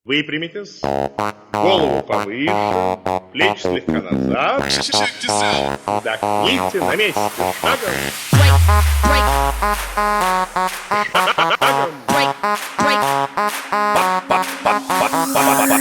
Выпрямитесь, голову повыше, плечи слегка назад. Вдохните на месте.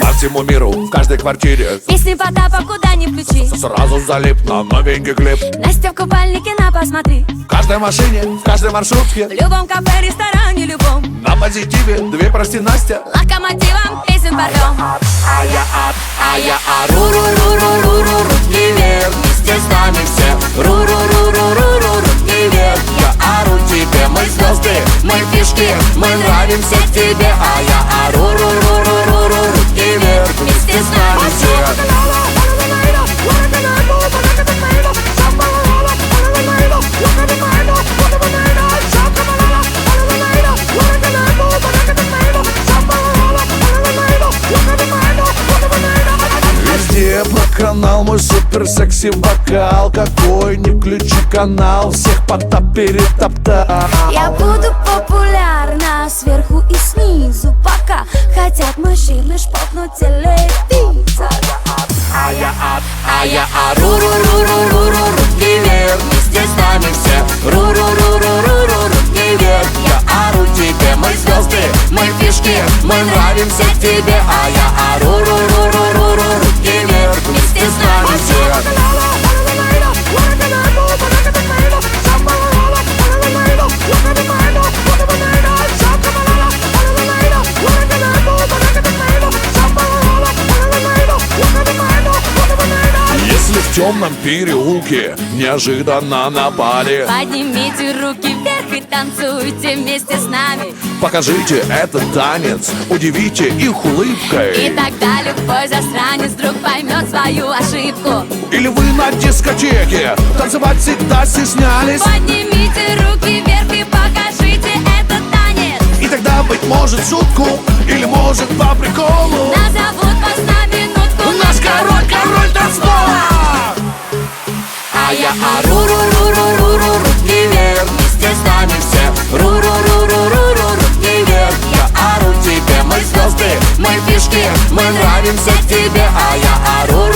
По всему миру, в каждой квартире Песни Потапа куда ни включи, сразу залип на новенький клип. Настя в купальнике на посмотри. В каждой машине, в каждой маршрутке, В любом кафе, ресторане, любом на позитиве, две прости Настя. локомотивом песен порвем. А я ру-ру-ру-ру-ру-ру, руки вверх, вместе с нами все. Ру-ру-ру-ру-ру-ру, руки вверх. Я ору тебе, мы звезды, мы фишки, мы нравимся тебе. А я ору, ру-ру-ру-ру-ру, руки вверх, вместе с нами все. Везде по канал мой супер секси вокал. Какой не включи канал, всех Потап перетоптал. Я буду популярна сверху и снизу, пока хотят мужчины шпокнуть телевизор. А я ору, ру-ру-ру-ру-ру, руки вверх, вместе с нами все. Ру-ру-ру-ру-ру-ру, руки вверх. Я ору тебе, мы звезды, мы фишки, мы нравимся тебе. А я ору, ру-ру-ру-ру-ру, руки вверх, вместе с нами все. Если в темном переулке неожиданно напали, Поднимите руки вверх и танцуйте вместе с нами. покажите этот танец, удивите их улыбкой. И тогда любой засранец вдруг поймет свою ошибку. Или вы на дискотеке танцевать всегда стеснялись, Поднимите руки вверх и покажите этот танец. и тогда, быть может, в шутку, или может по приколу, Назовут вас на минутку наш король танцпола. А я ору, ру-ру-ру-ру-ру, руки вверх, вместе с нами все. Ру-ру-ру-ру-ру-ру, руки вверх. Я ору тебе, мы звезды, мы фишки, мы нравимся тебе. А я ору,